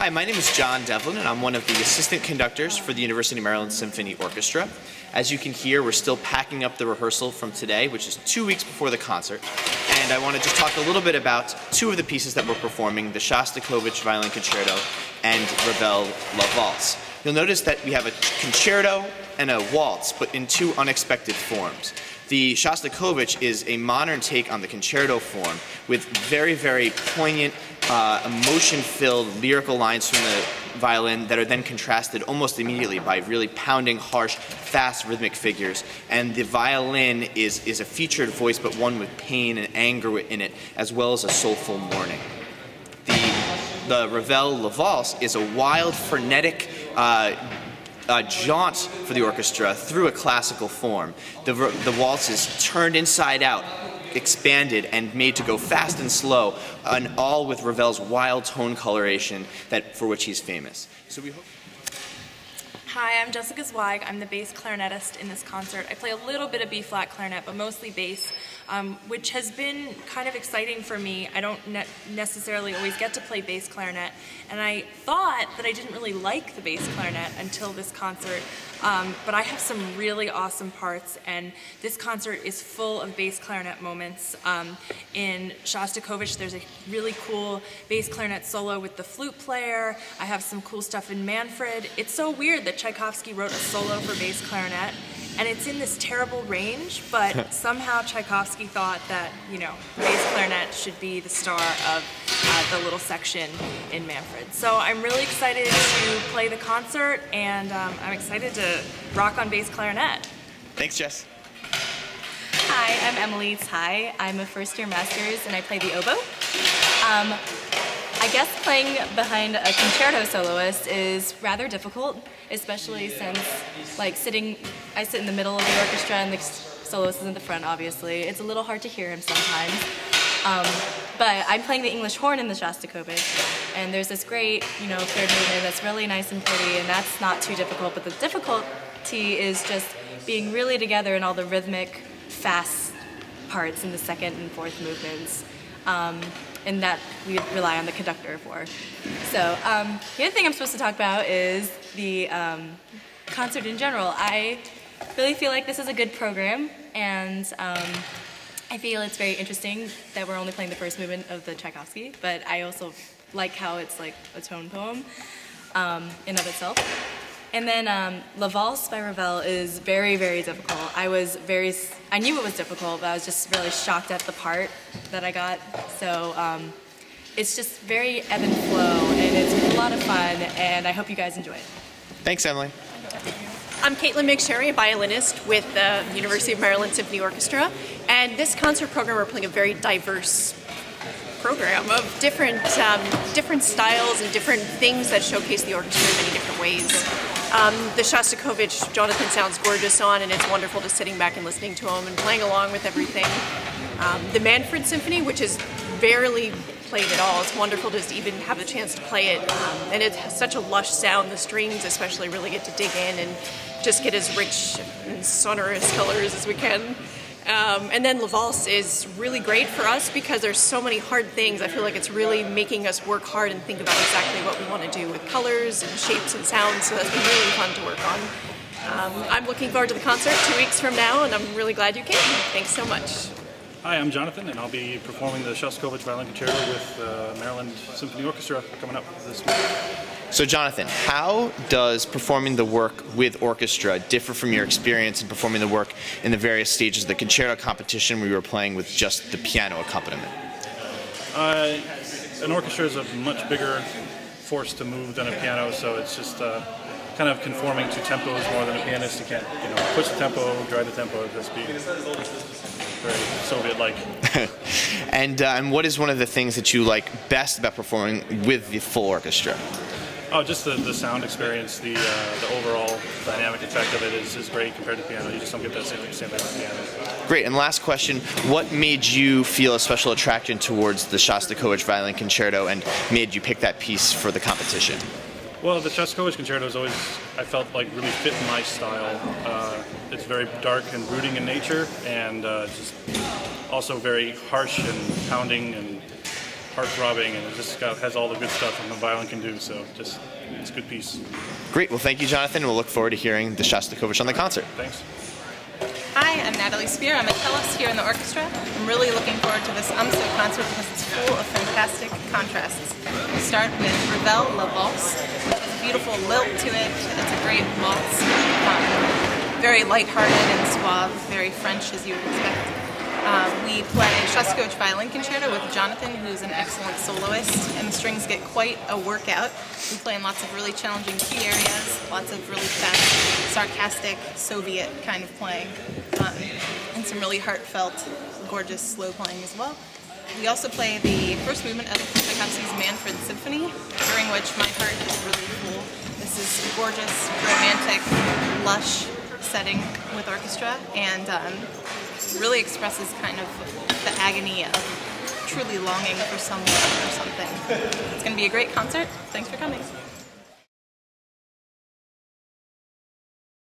Hi, my name is John Devlin, and I'm one of the assistant conductors for the University of Maryland Symphony Orchestra. As you can hear, we're still packing up the rehearsal from today, which is 2 weeks before the concert. And I want to just talk a little bit about two of the pieces that we're performing, the Shostakovich Violin Concerto and Ravel La Valse. You'll notice that we have a concerto and a waltz, but in two unexpected forms. The Shostakovich is a modern take on the concerto form with very, very poignant, emotion-filled lyrical lines from the violin that are then contrasted almost immediately by really pounding, harsh, fast rhythmic figures. And the violin is a featured voice, but one with pain and anger in it, as well as a soulful mourning. The Ravel La Valse is a wild, frenetic jaunt for the orchestra through a classical form. The waltz is turned inside out, expanded, and made to go fast and slow, and all with Ravel's wild tone coloration for which he's famous. So we hope. Hi, I'm Jessica Zweig. I'm the bass clarinetist in this concert. I play a little bit of B-flat clarinet, but mostly bass, which has been kind of exciting for me. I don't necessarily always get to play bass clarinet, and I thought that I didn't really like the bass clarinet until this concert, but I have some really awesome parts, and this concert is full of bass clarinet moments. In Shostakovich, there's a really cool bass clarinet solo with the flute player. I have some cool stuff in Manfred. It's so weird that Tchaikovsky wrote a solo for bass clarinet, and it's in this terrible range, but somehow Tchaikovsky thought that, you know, bass clarinet should be the star of the little section in Manfred. So I'm really excited to play the concert, and I'm excited to rock on bass clarinet. Thanks, Jess. Hi, I'm Emily Tsai. I'm a first-year master's, and I play the oboe. I guess playing behind a concerto soloist is rather difficult, especially since, like, I sit in the middle of the orchestra and the soloist is in the front, obviously. It's a little hard to hear him sometimes. But I'm playing the English horn in the Shostakovich, and there's this great, you know, third movement that's really nice and pretty, and that's not too difficult, but the difficulty is just being really together in all the rhythmic, fast parts in the second and fourth movements. And that we rely on the conductor for. So the other thing I'm supposed to talk about is the concert in general. I really feel like this is a good program, and I feel it's very interesting that we're only playing the first movement of the Tchaikovsky, but I also like how it's like a tone poem in of itself. And then La Valse by Ravel is very, very difficult. I knew it was difficult, but I was just really shocked at the part that I got. So it's just very ebb and flow, and it's a lot of fun, and I hope you guys enjoy it. Thanks, Emily. I'm Caitlin McSherry, a violinist with the University of Maryland Symphony Orchestra, and this concert program we're playing a very diverse program of different styles and different things that showcase the orchestra in many different ways. The Shostakovich, Jonathan sounds gorgeous on, and it's wonderful just sitting back and listening to him and playing along with everything. The Manfred Symphony, which is barely played at all, it's wonderful to just even have the chance to play it, and it has such a lush sound. The strings especially really get to dig in and just get as rich and sonorous colors as we can. And then La Valse is really great for us because there's so many hard things. I feel like it's really making us work hard and think about exactly what we want to do with colors and shapes and sounds, so that's been really fun to work on. I'm looking forward to the concert 2 weeks from now, and I'm really glad you came. Thanks so much. Hi, I'm Jonathan, and I'll be performing the Shostakovich Violin Concerto with Maryland Symphony Orchestra coming up this week. So Jonathan, how does performing the work with orchestra differ from your experience in performing the work in the various stages of the concerto competition where you were playing with just the piano accompaniment? An orchestra is a much bigger force to move than a piano, so it's just kind of conforming to tempos more than a pianist. You can't, you know, push the tempo, drive the tempo at the speed. Very Soviet-like. And what is one of the things that you like best about performing with the full orchestra? Oh, just the sound experience, the overall dynamic effect of it is great compared to piano. You just don't get that same thing with piano. Great. And last question, what made you feel a special attraction towards the Shostakovich Violin Concerto and made you pick that piece for the competition? Well, the Shostakovich Concerto has always, I felt like, really fit my style. It's very dark and brooding in nature, and just also very harsh and pounding and heart-throbbing, and it just has all the good stuff that the violin can do, so just, it's a good piece. Great. Well, thank you, Jonathan. We'll look forward to hearing the Shostakovich on the concert. Thanks. Hi, I'm Natalie Spear. I'm a cellist here in the orchestra. I'm really looking forward to this UMD concert because it's full of fantastic contrasts. We start with Ravel La Valse, which has a beautiful lilt to it. It's a great waltz, very lighthearted and suave, very French as you would expect. We play Shostakovich Violin Concerto with Jonathan, who's an excellent soloist, and the strings get quite a workout. We play in lots of really challenging key areas, lots of really fast, sarcastic, Soviet kind of playing, and some really heartfelt, gorgeous slow playing as well. We also play the first movement of Tchaikovsky's Manfred Symphony, during which my heart is really full. This is a gorgeous, romantic, lush setting with orchestra, and really expresses kind of the agony of truly longing for someone or something. It's going to be a great concert. Thanks for coming.